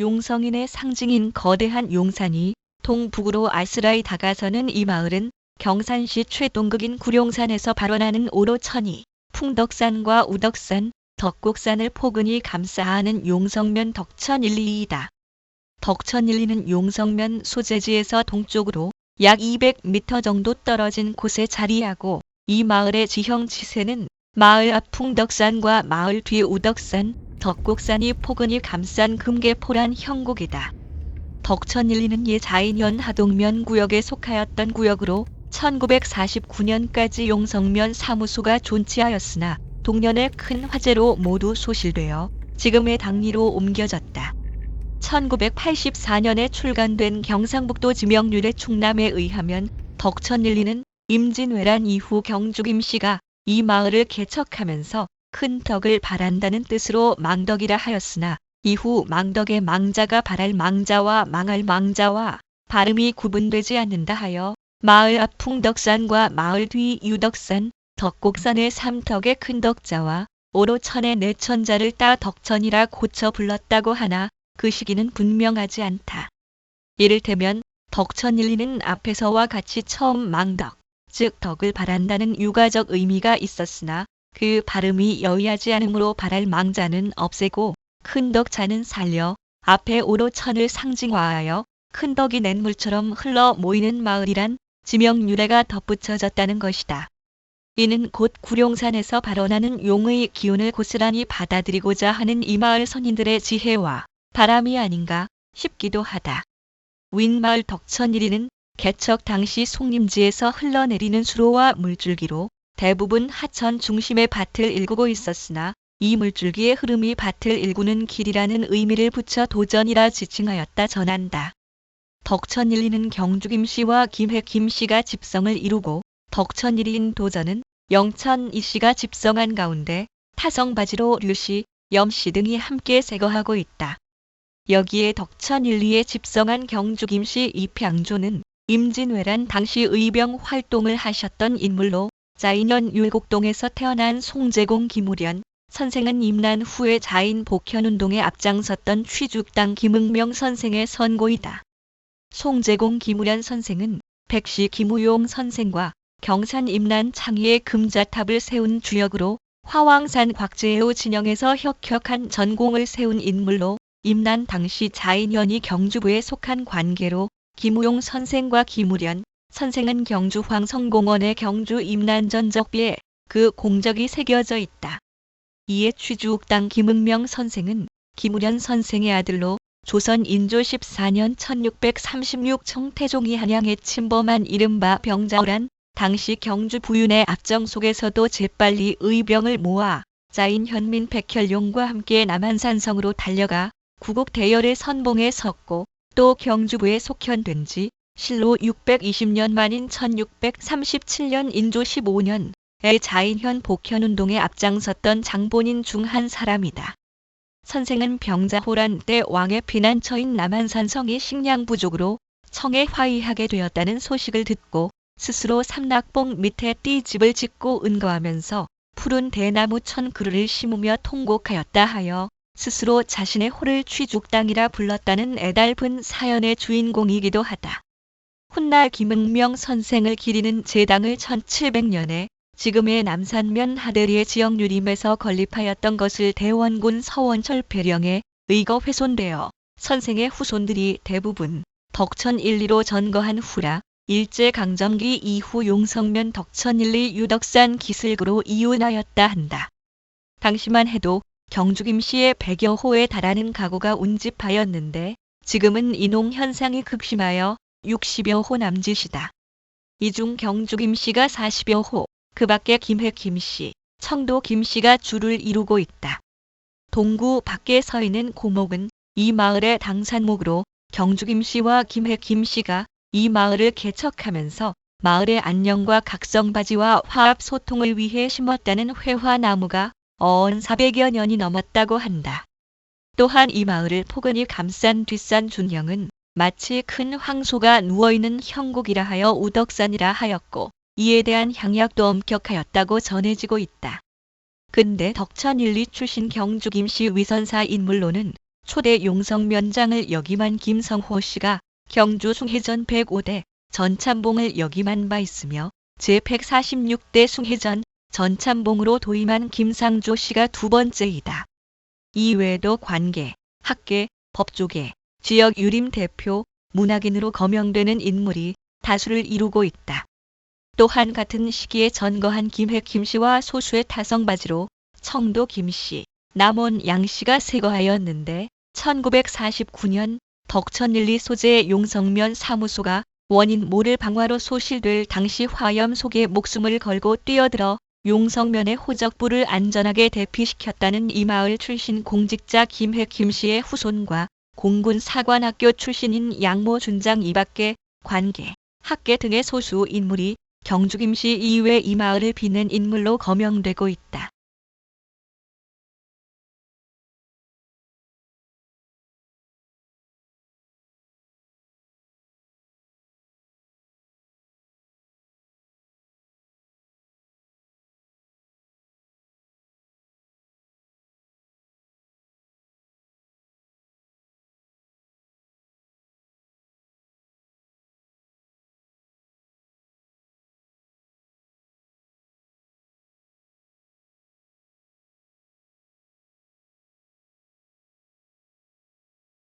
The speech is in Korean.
용성인의 상징인 거대한 용산이 동북으로 알스라이 다가서는 이 마을은 경산시 최동극인 구룡산에서 발원하는 오로천이 풍덕산과 우덕산, 덕곡산을 포근히 감싸 안은 용성면 덕천122이다. 덕천122는 용성면 소재지에서 동쪽으로 약 200m 정도 떨어진 곳에 자리하고 이 마을의 지형 지세는 마을 앞 풍덕산과 마을 뒤 우덕산, 덕곡산이 포근히 감싼 금계포란 형국이다. 덕천122는 옛 자인현 하동면 구역에 속하였던 구역으로 1949년까지 용성면 사무소가 존치하였으나 동년의 큰 화재로 모두 소실되어 지금의 당리로 옮겨졌다. 1984년에 출간된 경상북도 지명률의 충남에 의하면 덕천122는 임진왜란 이후 경주 김씨가 이 마을을 개척하면서 큰 덕을 바란다는 뜻으로 망덕이라 하였으나 이후 망덕의 망자가 바랄 망자와 망할 망자와 발음이 구분되지 않는다 하여 마을 앞 풍덕산과 마을 뒤 유덕산, 덕곡산의 삼덕의 큰 덕자와 오로천의 내천자를 따 덕천이라 고쳐 불렀다고 하나 그 시기는 분명하지 않다. 이를테면 덕천122는 앞에서와 같이 처음 망덕, 즉 덕을 바란다는 유가적 의미가 있었으나 그 발음이 여의하지 않으므로 바랄 망자는 없애고 큰 덕자는 살려 앞에 오로천을 상징화하여 큰 덕이 냇물처럼 흘러 모이는 마을이란 지명유래가 덧붙여졌다는 것이다. 이는 곧 구룡산에서 발원하는 용의 기운을 고스란히 받아들이고자 하는 이 마을 선인들의 지혜와 바람이 아닌가 싶기도 하다. 윗마을 덕천122는 개척 당시 송림지에서 흘러내리는 수로와 물줄기로 대부분 하천 중심의 밭을 일구고 있었으나 이 물줄기의 흐름이 밭을 일구는 길이라는 의미를 붙여 도전이라 지칭하였다 전한다. 덕천122는 경주 김씨와 김해 김씨가 집성을 이루고 덕천122인 도전은 영천 이씨가 집성한 가운데 타성바지로 류씨, 염씨 등이 함께 세거하고 있다. 여기에 덕천122에 집성한 경주 김씨 이평조는 임진왜란 당시 의병 활동을 하셨던 인물로 자인현 율곡동에서 태어난 송제공 김우련 선생은 임난 후에 자인 복현운동에 앞장섰던 취죽당 김응명 선생의 선고이다. 송제공 김우련 선생은 백시 김우용 선생과 경산 임난 창의의 금자탑을 세운 주역으로 화왕산 곽제해오 진영에서 혁혁한 전공을 세운 인물로 임난 당시 자인현이 경주부에 속한 관계로 김우용 선생과 김우련 선생은 경주 황성공원의 경주 임난전적비에 그 공적이 새겨져 있다. 이에 취주옥당 김응명 선생은 김우련 선생의 아들로 조선 인조 14년 1636 청태종이 한양에 침범한 이른바 병자호란 당시 경주 부윤의 앞정 속에서도 재빨리 의병을 모아 자인 현민 백혈룡과 함께 남한산성으로 달려가 구국 대열의 선봉에 섰고 또 경주부에 속현된 지 실로 620년 만인 1637년 인조 15년에 자인현 복현운동에 앞장섰던 장본인 중 한 사람이다. 선생은 병자호란 때 왕의 피난처인 남한산성이 식량 부족으로 청에 화의하게 되었다는 소식을 듣고 스스로 삼락봉 밑에 띠집을 짓고 은거하면서 푸른 대나무 천 그루를 심으며 통곡하였다 하여 스스로 자신의 호를 취죽당이라 불렀다는 애달픈 사연의 주인공이기도 하다. 훗날 김응명 선생을 기리는 제당을 1700년에 지금의 남산면 하대리의 지역유림에서 건립하였던 것을 대원군 서원철 배령에 의거 훼손되어 선생의 후손들이 대부분 덕천122로 전거한 후라 일제강점기 이후 용성면 덕천122 유덕산 기슭으로 이윤하였다 한다. 당시만 해도 경주 김씨의 100여 호에 달하는 가구가 운집하였는데 지금은 인홍 현상이 극심하여 60여 호 남짓이다. 이 중 경주 김씨가 40여 호, 그 밖에 김해 김씨, 청도 김씨가 주를 이루고 있다. 동구 밖에 서 있는 고목은 이 마을의 당산목으로 경주 김씨와 김해 김씨가 이 마을을 개척하면서 마을의 안녕과 각성바지와 화합 소통을 위해 심었다는 회화나무가 어언 400여 년이 넘었다고 한다. 또한 이 마을을 포근히 감싼 뒷산 준형은 마치 큰 황소가 누워있는 형국이라 하여 우덕산이라 하였고 이에 대한 향약도 엄격하였다고 전해지고 있다. 근대 덕천122 출신 경주 김씨 위선사 인물로는 초대 용성면장을 역임한 김성호 씨가 경주 숭례전 105대 전참봉을 역임한 바 있으며 제146대 숭례전 전참봉으로 도임한 김상조 씨가 두 번째이다. 이외에도 관계, 학계, 법조계, 지역 유림 대표, 문학인으로 거명되는 인물이 다수를 이루고 있다. 또한 같은 시기에 전거한 김획 김씨와 소수의 타성바지로 청도 김씨, 남원 양씨가 쇄거하였는데 1949년 덕천 1, 2 소재의 용성면 사무소가 원인 모를 방화로 소실될 당시 화염 속에 목숨을 걸고 뛰어들어 용성면의 호적부를 안전하게 대피시켰다는 이 마을 출신 공직자 김획 김씨의 후손과 공군 사관학교 출신인 양모 준장 이밖에 관계, 학계 등의 소수 인물이 경주 김씨 이외 이 마을을 빛낸 인물로 거명되고 있다.